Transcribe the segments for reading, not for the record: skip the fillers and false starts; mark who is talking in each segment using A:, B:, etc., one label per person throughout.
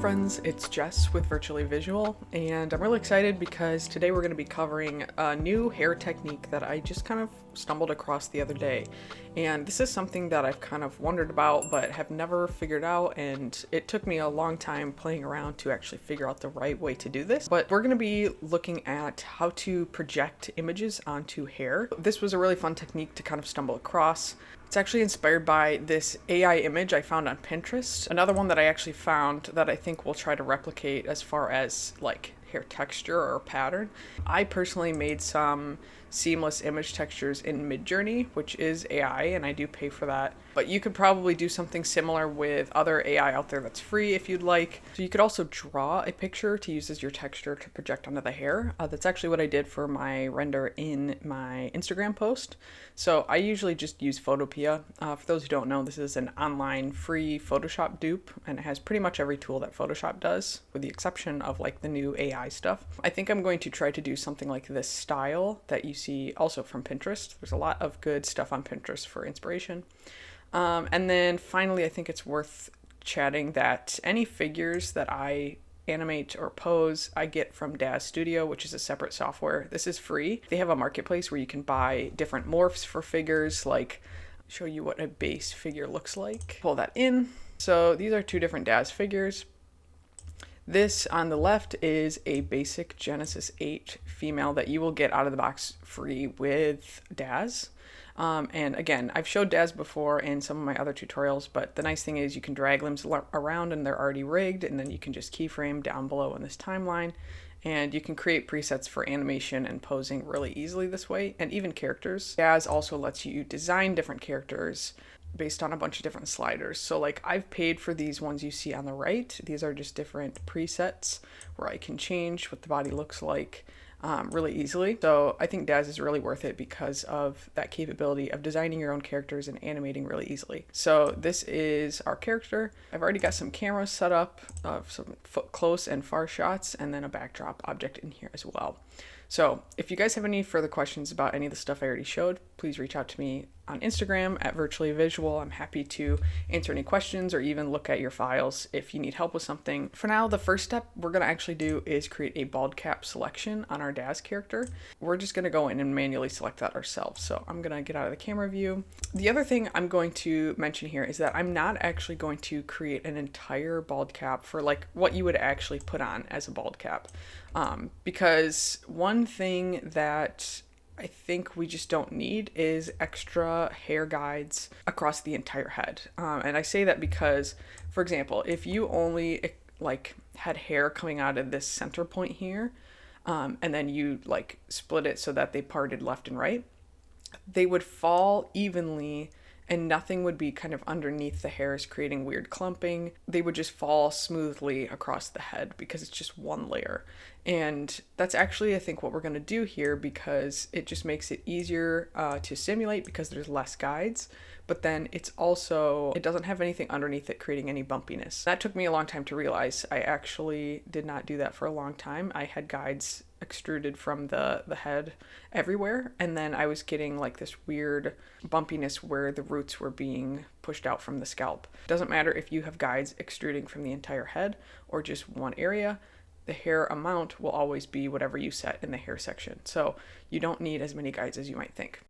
A: friends, it's Jess with Virtually Visual, and I'm really excited because today we're going to be covering a new hair technique that I just kind of stumbled across the other day. And this is something that I've kind of wondered about but have never figured out, and it took me a long time playing around to actually figure out the right way to do this. But we're going to be looking at how to project images onto hair. This was a really fun technique to kind of stumble across. It's actually inspired by this AI image I found on Pinterest. Another one that I actually found that I think we'll try to replicate as far as like hair texture or pattern. I personally made some seamless image textures in Midjourney, which is AI, and I do pay for that. But you could probably do something similar with other AI out there that's free if you'd like. So you could also draw a picture to use as your texture to project onto the hair. That's actually what I did for my render in my Instagram post. So I usually just use Photopia. For those who don't know, this is an online free Photoshop dupe, and it has pretty much every tool that Photoshop does, with the exception of like the new AI stuff. I think I'm going to try to do something like this style that you see also from Pinterest. There's a lot of good stuff on Pinterest for inspiration. And then finally, I think it's worth chatting that any figures that I animate or pose, I get from Daz Studio, which is a separate software. This is free. They have a marketplace where you can buy different morphs for figures, like show you what a base figure looks like. Pull that in. So these are two different Daz figures. This on the left is a basic Genesis 8 female that you will get out of the box free with Daz. And again, I've showed Daz before in some of my other tutorials, but the nice thing is you can drag limbs around and they're already rigged, and then you can just keyframe down below in this timeline, and you can create presets for animation and posing really easily this way, and even characters. Daz also lets you design different characters based on a bunch of different sliders. So like I've paid for these ones you see on the right. These are just different presets where I can change what the body looks like really easily. So I think Daz is really worth it because of that capability of designing your own characters and animating really easily. So this is our character. I've already got some cameras set up, some close and far shots, and then a backdrop object in here as well. So if you guys have any further questions about any of the stuff I already showed, please reach out to me on Instagram at Virtually Visual. I'm happy to answer any questions or even look at your files if you need help with something. For now, the first step we're going to actually do is create a bald cap selection on our Daz character. We're just going to go in and manually select that ourselves. So I'm going to get out of the camera view. The other thing I'm going to mention here is that I'm not actually going to create an entire bald cap for like what you would actually put on as a bald cap. Because one thing that I think we just don't need is extra hair guides across the entire head. And I say that because, for example, if you only like had hair coming out of this center point here, and then you like split it so that they parted left and right, they would fall evenly and nothing would be kind of underneath the hairs creating weird clumping. They would just fall smoothly across the head because it's just one layer. And that's actually, I think, what we're going to do here because it just makes it easier to simulate because there's less guides. But then it doesn't have anything underneath it creating any bumpiness. That took me a long time to realize. I actually did not do that for a long time. I had guides extruded from the head everywhere, and then I was getting like this weird bumpiness where the roots were being pushed out from the scalp. It doesn't matter if you have guides extruding from the entire head or just one area. The hair amount will always be whatever you set in the hair section. So you don't need as many guides as you might think.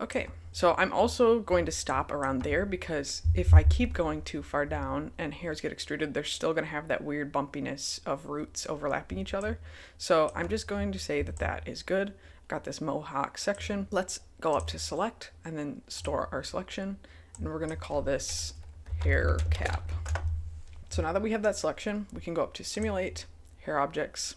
A: Okay, so I'm also going to stop around there because if I keep going too far down and hairs get extruded, they're still going to have that weird bumpiness of roots overlapping each other. So I'm just going to say that that is good. Got this mohawk section. Let's go up to select and then store our selection. And we're going to call this hair cap. So now that we have that selection, we can go up to simulate, hair objects,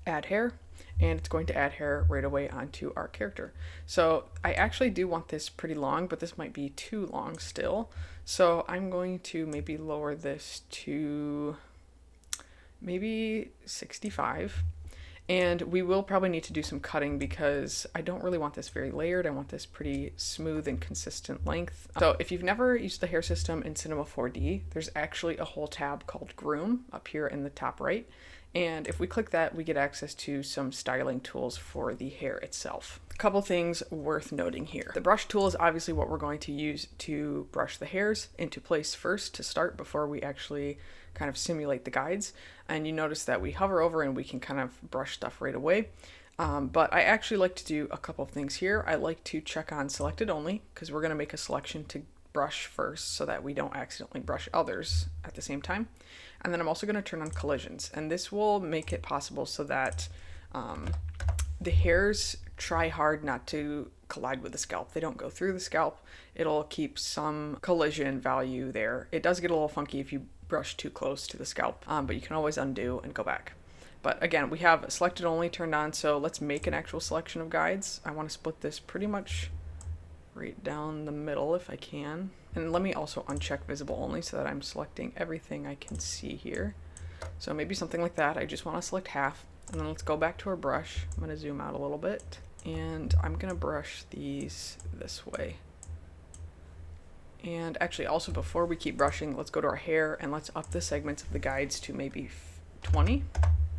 A: add hair, and it's going to add hair right away onto our character. So I actually do want this pretty long, but this might be too long still. So I'm going to maybe lower this to maybe 65. And we will probably need to do some cutting because I don't really want this very layered. I want this pretty smooth and consistent length. So if you've never used the hair system in Cinema 4D, there's actually a whole tab called Groom up here in the top right. And if we click that, we get access to some styling tools for the hair itself. Couple things worth noting here. The brush tool is obviously what we're going to use to brush the hairs into place first to start before we actually kind of simulate the guides. And you notice that we hover over and we can kind of brush stuff right away. But I actually like to do a couple of things here. I like to check on selected only because we're going to make a selection to brush first so that we don't accidentally brush others at the same time. And then I'm also going to turn on collisions, and this will make it possible so that the hairs try hard not to collide with the scalp. They don't go through the scalp. It'll keep some collision value there. It does get a little funky if you brush too close to the scalp, but you can always undo and go back. But again, we have selected only turned on, so let's make an actual selection of guides. I want to split this pretty much right down the middle if I can. And let me also uncheck visible only so that I'm selecting everything I can see here. So maybe something like that. I just want to select half. And then let's go back to our brush. I'm going to zoom out a little bit. And I'm going to brush these this way. And actually also before we keep brushing, let's go to our hair and let's up the segments of the guides to maybe 20.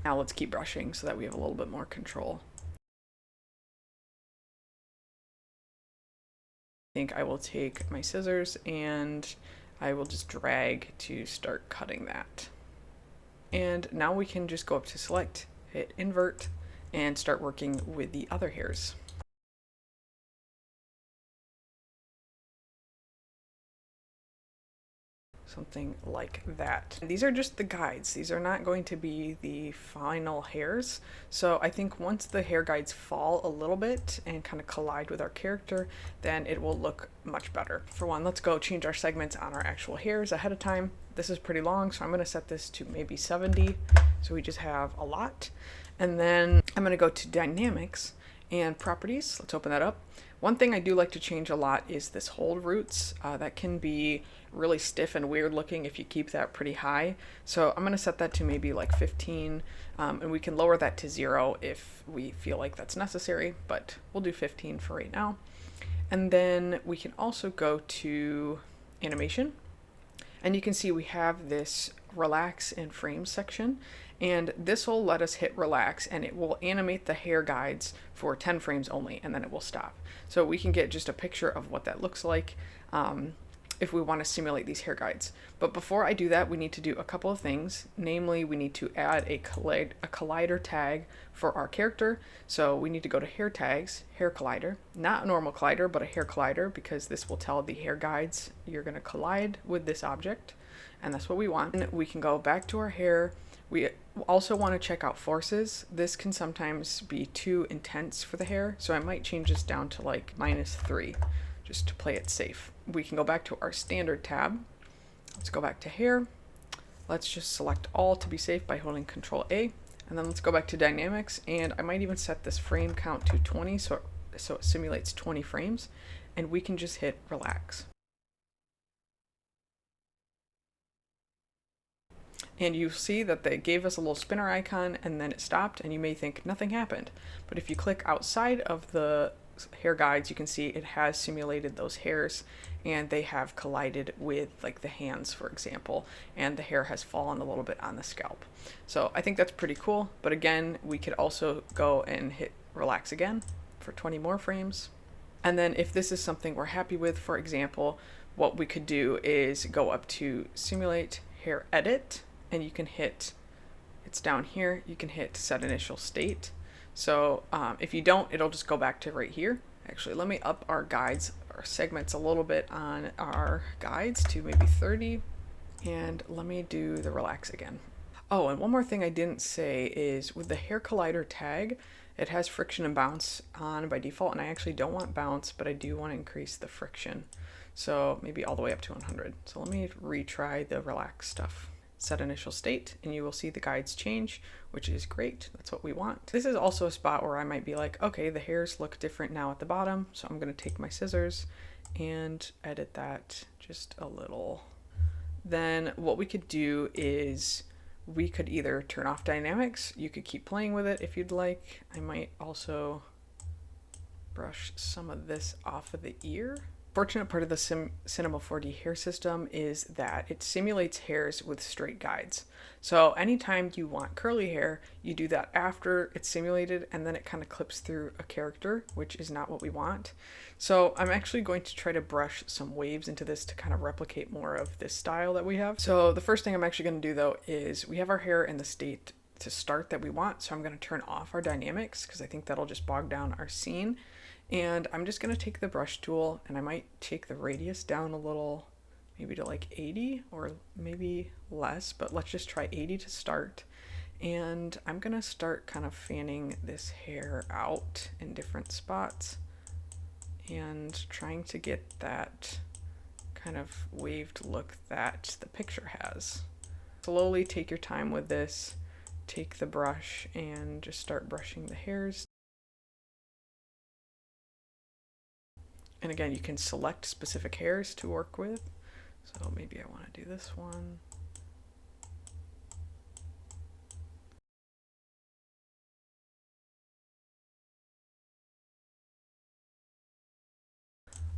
A: Now let's keep brushing so that we have a little bit more control. I think I will take my scissors and I will just drag to start cutting that. And now we can just go up to select, hit invert, and start working with the other hairs. Something like that. These are just the guides. These are not going to be the final hairs. So I think once the hair guides fall a little bit and kind of collide with our character, then it will look much better. For one, let's go change our segments on our actual hairs ahead of time. This is pretty long, so I'm going to set this to maybe 70. So we just have a lot. And then I'm going to go to dynamics and properties. Let's open that up. One thing I do like to change a lot is this hold roots. That can be really stiff and weird looking if you keep that pretty high. So I'm going to set that to maybe like 15, and we can lower that to 0 if we feel like that's necessary, but we'll do 15 for right now. And then we can also go to animation, and you can see we have this relax and frame section, and this will let us hit relax and it will animate the hair guides for 10 frames only, and then it will stop. So we can get just a picture of what that looks like if we want to simulate these hair guides. But before I do that, we need to do a couple of things. Namely, we need to add a collider tag for our character. So we need to go to hair tags, hair collider, not a normal collider, but a hair collider, because this will tell the hair guides you're going to collide with this object, and that's what we want. And we can go back to our hair. We also want to check out forces. This can sometimes be too intense for the hair, so I might change this down to like -3 just to play it safe. We can go back to our standard tab. Let's go back to hair. Let's just select all to be safe by holding Control A, and then let's go back to dynamics, and I might even set this frame count to 20 so it simulates 20 frames, and we can just hit relax. And you see that they gave us a little spinner icon and then it stopped, and you may think nothing happened. But if you click outside of the hair guides, you can see it has simulated those hairs and they have collided with like the hands, for example, and the hair has fallen a little bit on the scalp. So I think that's pretty cool. But again, we could also go and hit relax again for 20 more frames. And then if this is something we're happy with, for example, what we could do is go up to simulate hair edit, and you can hit, it's down here, you can hit set initial state. So if you don't, it'll just go back to right here. Actually, let me up our guides, our segments a little bit on our guides to maybe 30. And let me do the relax again. Oh, and one more thing I didn't say is with the hair collider tag, it has friction and bounce on by default, and I actually don't want bounce, but I do want to increase the friction. So maybe all the way up to 100. So let me retry the relax stuff. Set initial state, and you will see the guides change, which is great. That's what we want. This is also a spot where I might be like, okay, the hairs look different now at the bottom, so I'm going to take my scissors and edit that just a little. Then what we could do is we could either turn off dynamics, you could keep playing with it if you'd like. I might also brush some of this off of the ear. Fortunate part of the Cinema 4D hair system is that it simulates hairs with straight guides. So anytime you want curly hair, you do that after it's simulated, and then it kind of clips through a character, which is not what we want. So I'm actually going to try to brush some waves into this to kind of replicate more of this style that we have. So the first thing I'm actually going to do though is we have our hair in the state to start that we want. So I'm going to turn off our dynamics because I think that'll just bog down our scene. And I'm just going to take the brush tool and I might take the radius down a little, maybe to like 80 or maybe less, but let's just try 80 to start. And I'm going to start kind of fanning this hair out in different spots and trying to get that kind of waved look that the picture has. Slowly take your time with this, take the brush and just start brushing the hairs. And again, you can select specific hairs to work with. So maybe I want to do this one.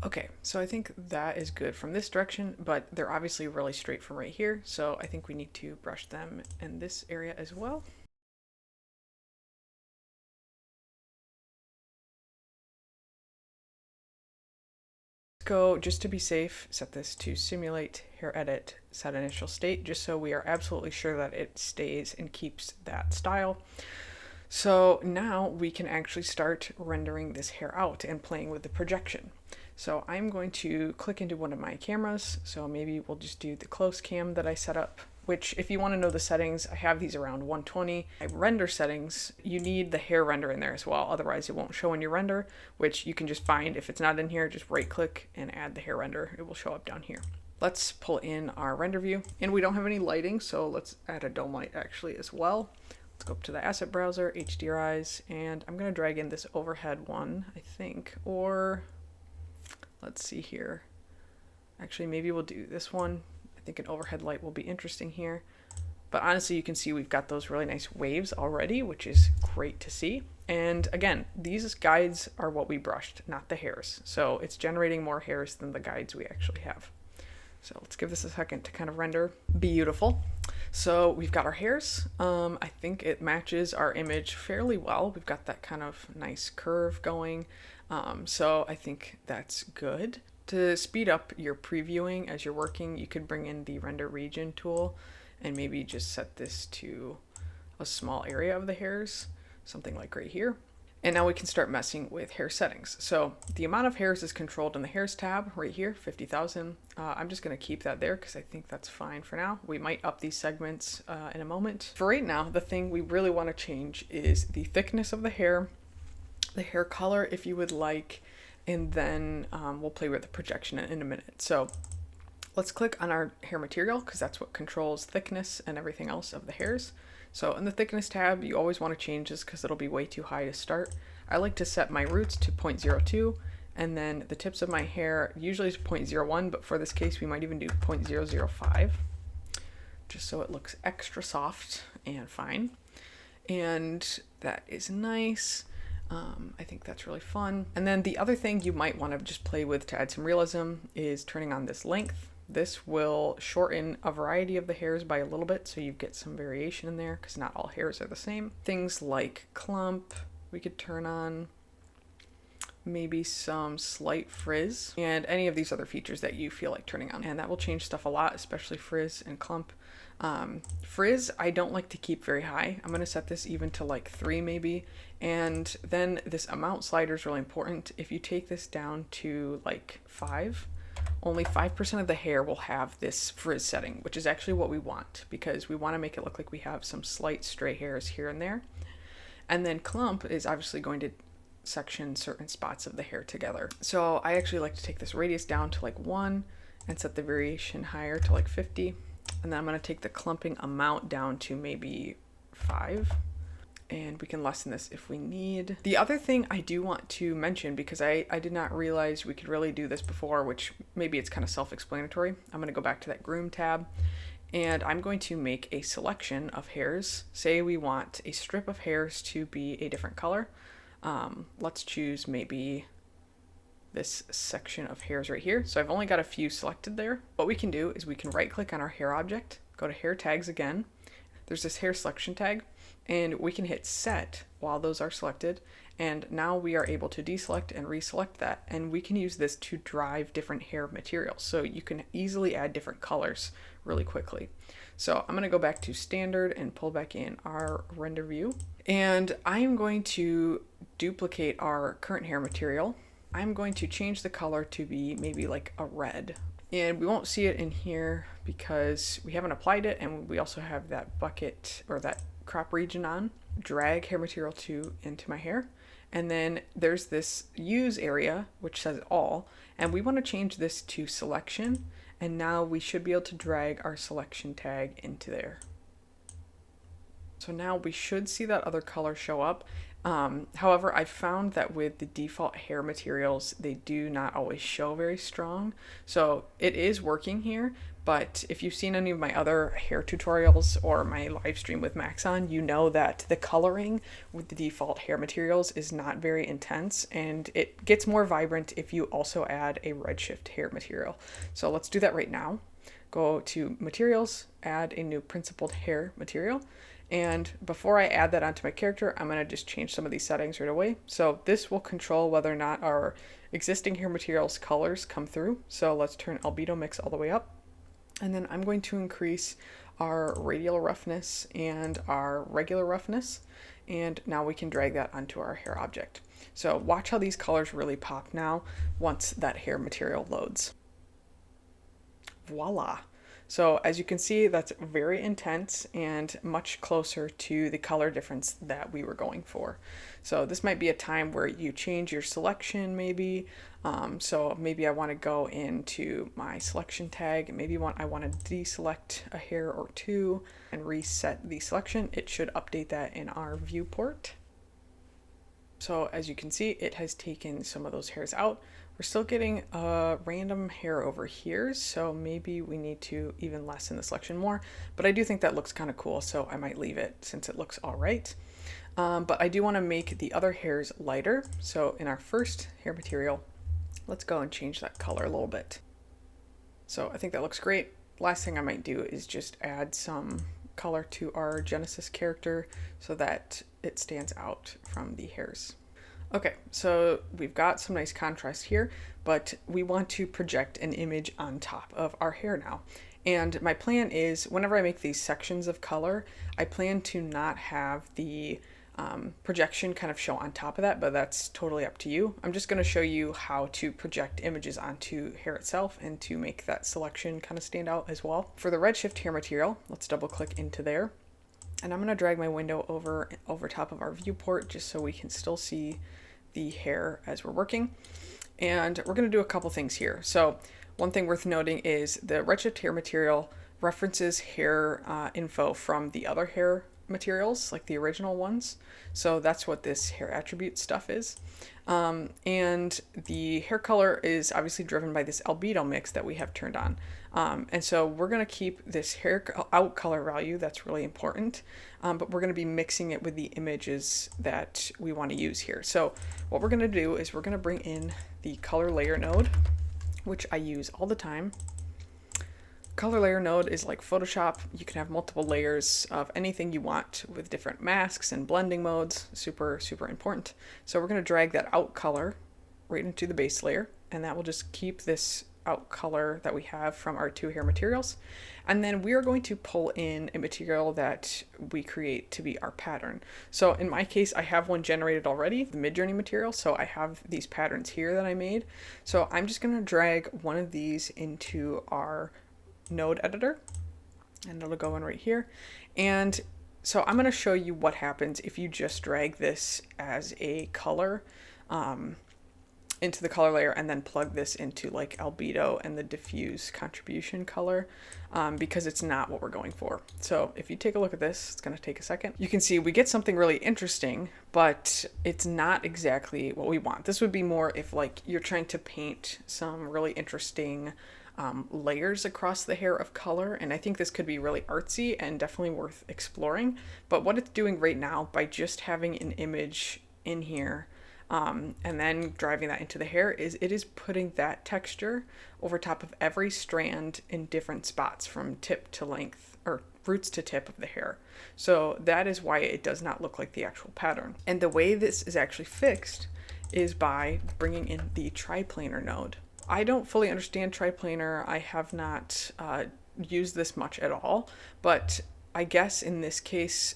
A: Okay, so I think that is good from this direction, but they're obviously really straight from right here. So I think we need to brush them in this area as well. Go, just to be safe, set this to simulate hair edit, set initial state, just so we are absolutely sure that it stays and keeps that style. So now we can actually start rendering this hair out and playing with the projection. So I'm going to click into one of my cameras. So maybe we'll just do the close cam that I set up, which if you want to know the settings, I have these around 120. My render settings, you need the hair render in there as well. Otherwise it won't show in your render, which you can just find. If it's not in here, just right click and add the hair render. It will show up down here. Let's pull in our render view, and we don't have any lighting. So let's add a dome light actually as well. Let's go up to the asset browser, HDRIs, and I'm going to drag in this overhead one, I think, or let's see here. Actually, maybe we'll do this one. I think an overhead light will be interesting here. But honestly, you can see we've got those really nice waves already, which is great to see. And again, these guides are what we brushed, not the hairs. So it's generating more hairs than the guides we actually have. So let's give this a second to kind of render. Beautiful. So we've got our hairs. I think it matches our image fairly well. We've got that kind of nice curve going. So I think that's good. To speed up your previewing as you're working, you could bring in the render region tool and maybe just set this to a small area of the hairs, something like right here. And now we can start messing with hair settings. So the amount of hairs is controlled in the hairs tab right here, 50,000. I'm just going to keep that there because I think that's fine for now. We might up these segments in a moment. For right now, the thing we really want to change is the thickness of the hair color if you would like, and then we'll play with the projection in a minute. So let's click on our hair material because that's what controls thickness and everything else of the hairs. So in the thickness tab, you always want to change this because it'll be way too high to start. I like to set my roots to 0.02 and then the tips of my hair usually is 0.01, but for this case we might even do 0.005 just so it looks extra soft and fine. And that is nice. I think that's really fun. And then the other thing you might want to just play with to add some realism is turning on this length. This will shorten a variety of the hairs by a little bit, so you get some variation in there because not all hairs are the same. Things like clump, we could turn on, maybe some slight frizz, and any of these other features that you feel like turning on. And that will change stuff a lot, especially frizz and clump. Frizz, I don't like to keep very high. I'm going to set this even to like 3 maybe. And then this amount slider is really important. If you take this down to like 5, only 5% of the hair will have this frizz setting, which is actually what we want because we want to make it look like we have some slight stray hairs here and there. And then clump is obviously going to section certain spots of the hair together. So I actually like to take this radius down to like 1 and set the variation higher to like 50. And then I'm going to take the clumping amount down to maybe 5. And we can lessen this if we need. The other thing I do want to mention, because I did not realize we could really do this before, which maybe it's kind of self-explanatory. I'm going to go back to that groom tab and I'm going to make a selection of hairs. Say we want a strip of hairs to be a different color. Let's choose maybe this section of hairs right here. So I've only got a few selected there. What we can do is we can right click on our hair object, go to hair tags again. There's this hair selection tag, and we can hit set while those are selected. And now we are able to deselect and reselect that. And we can use this to drive different hair materials. So you can easily add different colors really quickly. So I'm going to go back to standard and pull back in our render view. And I am going to duplicate our current hair material. I'm going to change the color to be maybe like a red. And we won't see it in here because we haven't applied it, and we also have that bucket or that crop region on. Drag hair material into my hair. And then there's this use area, which says all, and we want to change this to selection. And now we should be able to drag our selection tag into there. So now we should see that other color show up. However, I found that with the default hair materials, they do not always show very strong. So it is working here, but if you've seen any of my other hair tutorials or my live stream with Max on, you know that the coloring with the default hair materials is not very intense, and it gets more vibrant if you also add a Redshift hair material. So let's do that right now. Go to materials, add a new principled hair material. And before I add that onto my character, I'm going to just change some of these settings right away. So this will control whether or not our existing hair materials colors come through. So let's turn albedo mix all the way up. And then I'm going to increase our radial roughness and our regular roughness. And now we can drag that onto our hair object. So watch how these colors really pop now once that hair material loads. Voila. So as you can see, that's very intense and much closer to the color difference that we were going for. So this might be a time where you change your selection maybe. So maybe I want to go into my selection tag, and maybe I want to deselect a hair or two and reset the selection. It should update that in our viewport. So as you can see, it has taken some of those hairs out. We're still getting a random hair over here, so maybe we need to even lessen the selection more, but I do think that looks kind of cool, so I might leave it since it looks all right. But I do want to make the other hairs lighter, so in our first hair material, let's go and change that color a little bit. So I think that looks great. Last thing I might do is just add some color to our Genesis character so that it stands out from the hairs. Okay, so we've got some nice contrast here, but we want to project an image on top of our hair now. And my plan is, whenever I make these sections of color, I plan to not have the projection kind of show on top of that, but that's totally up to you. I'm just going to show you how to project images onto hair itself and to make that selection kind of stand out as well. For the Redshift hair material, let's double click into there. And I'm going to drag my window over top of our viewport just so we can still see the hair as we're working. And we're going to do a couple things here. So one thing worth noting is the Redshift hair material references hair info from the other hair materials, like the original ones. So that's what this hair attribute stuff is. And the hair color is obviously driven by this albedo mix that we have turned on. And so we're going to keep this hair out color value. That's really important. But we're going to be mixing it with the images that we want to use here. So what we're going to do is we're going to bring in the color layer node, which I use all the time. Color layer node is like Photoshop. You can have multiple layers of anything you want with different masks and blending modes. Super, super important. So we're going to drag that out color right into the base layer, and that will just keep this out color that we have from our two hair materials. And then we are going to pull in a material that we create to be our pattern. So in my case, I have one generated already, the Midjourney material. So I have these patterns here that I made. So I'm just going to drag one of these into our node editor, and it'll go in right here. And so I'm going to show you what happens if you just drag this as a color into the color layer and then plug this into like albedo and the diffuse contribution color, because it's not what we're going for. So if you take a look at this, it's going to take a second. You can see we get something really interesting, but it's not exactly what we want. This would be more if like you're trying to paint some really interesting layers across the hair of color, and I think this could be really artsy and definitely worth exploring. But what it's doing right now by just having an image in here, and then driving that into the hair, is it is putting that texture over top of every strand in different spots from tip to length, or roots to tip of the hair. So that is why it does not look like the actual pattern. And the way this is actually fixed is by bringing in the triplanar node. I don't fully understand triplanar. I have not used this much at all, but I guess in this case,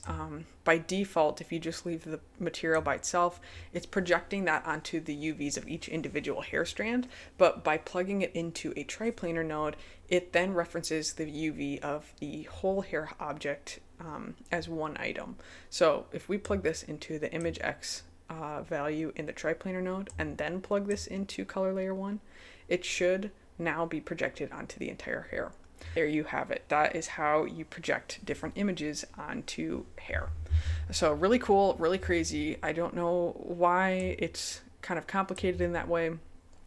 A: by default, if you just leave the material by itself, it's projecting that onto the UVs of each individual hair strand. But by plugging it into a triplanar node, it then references the UV of the whole hair object as one item. So if we plug this into the image X value in the triplanar node and then plug this into color layer 1, it should now be projected onto the entire hair. There you have it. That is how you project different images onto hair. So really cool, really crazy. I don't know why it's kind of complicated in that way,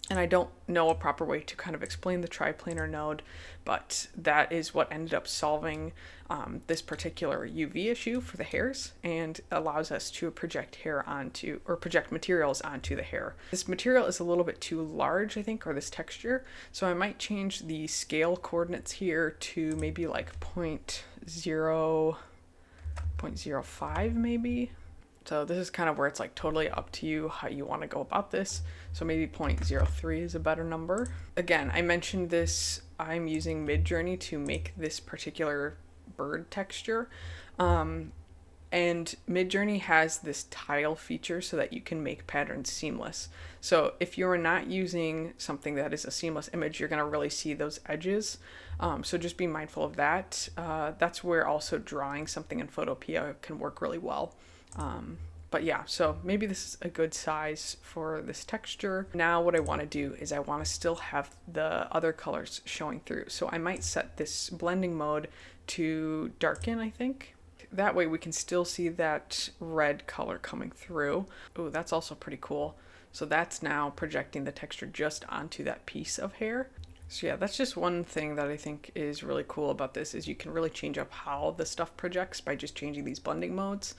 A: and I don't know a proper way to kind of explain the triplanar node, but that is what ended up solving this particular UV issue for the hairs, and allows us to project hair onto, or project materials onto the hair. This material is a little bit too large, I think, or this texture, so I might change the scale coordinates here to maybe like 0.05 maybe. So this is kind of where it's like totally up to you how you want to go about this. So maybe 0.03 is a better number. Again, I mentioned this, I'm using Midjourney to make this particular bird texture. And Midjourney has this tile feature so that you can make patterns seamless. So if you're not using something that is a seamless image, you're going to really see those edges. So just be mindful of that. That's where also drawing something in Photopia can work really well. But yeah, so maybe this is a good size for this texture. Now what I want to do is I want to still have the other colors showing through. So I might set this blending mode to darken, I think. That way we can still see that red color coming through. Oh, that's also pretty cool. So that's now projecting the texture just onto that piece of hair. So yeah, that's just one thing that I think is really cool about this, is you can really change up how the stuff projects by just changing these blending modes.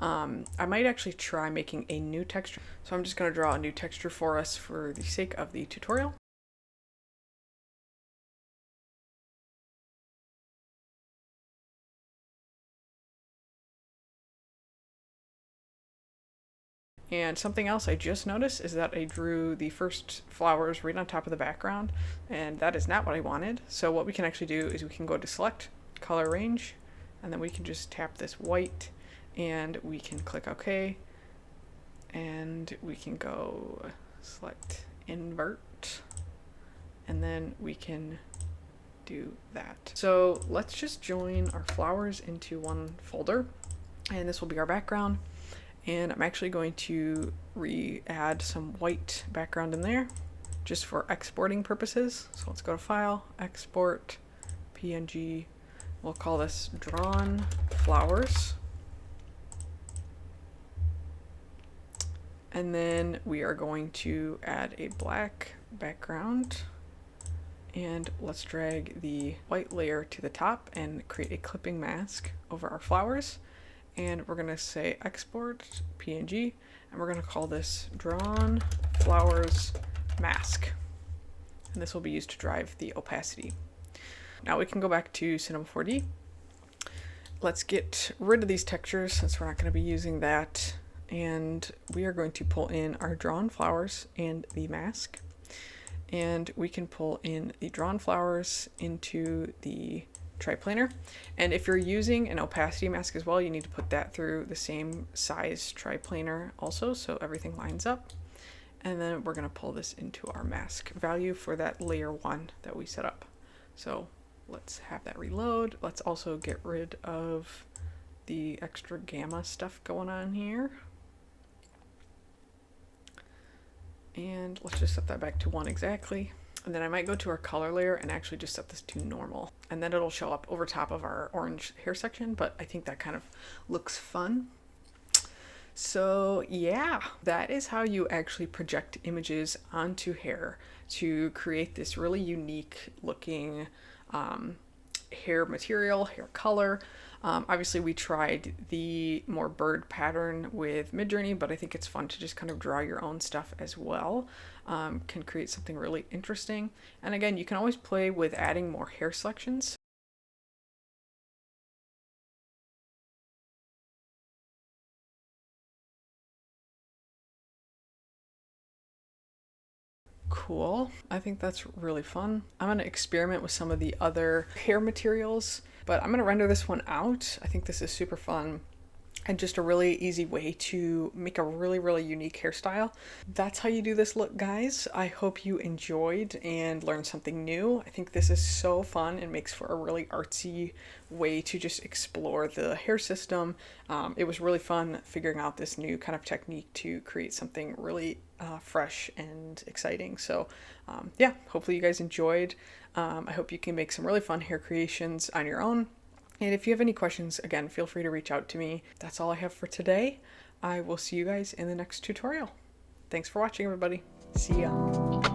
A: I might actually try making a new texture. So I'm just going to draw a new texture for us for the sake of the tutorial. And something else I just noticed is that I drew the first flowers right on top of the background, and that is not what I wanted. So what we can actually do is we can go to select, color range, and then we can just tap this white, and we can click OK, and we can go select invert, and then we can do that. So let's just join our flowers into one folder, and this will be our background. And I'm actually going to add some white background in there just for exporting purposes. So let's go to File, Export, PNG. We'll call this Drawn Flowers. And then we are going to add a black background. And let's drag the white layer to the top and create a clipping mask over our flowers. And we're going to say export PNG, and we're going to call this Drawn Flowers Mask. And this will be used to drive the opacity. Now we can go back to Cinema 4D. Let's get rid of these textures since we're not going to be using that. And we are going to pull in our drawn flowers and the mask. And we can pull in the drawn flowers into the triplanar, and if you're using an opacity mask as well, you need to put that through the same size triplanar also, so everything lines up. And then we're going to pull this into our mask value for that layer 1 that we set up. So let's have that reload. Let's also get rid of the extra gamma stuff going on here, and let's just set that back to 1 exactly. And then I might go to our color layer and actually just set this to normal. And then it'll show up over top of our orange hair section, but I think that kind of looks fun. So yeah, that is how you actually project images onto hair to create this really unique looking hair material, hair color. Obviously we tried the more bird pattern with Midjourney, but I think it's fun to just kind of draw your own stuff as well. Can create something really interesting. And again, you can always play with adding more hair selections. Cool. I think that's really fun. I'm going to experiment with some of the other hair materials, but I'm going to render this one out. I think this is super fun and just a really easy way to make a really unique hairstyle. That's how you do this look, guys. I hope you enjoyed and learned something new. I think this is so fun and makes for a really artsy way to just explore the hair system. It was really fun figuring out this new kind of technique to create something really fresh and exciting. So yeah, hopefully you guys enjoyed. I hope you can make some really fun hair creations on your own. And if you have any questions, again, feel free to reach out to me. That's all I have for today. I will see you guys in the next tutorial. Thanks for watching, everybody. See ya.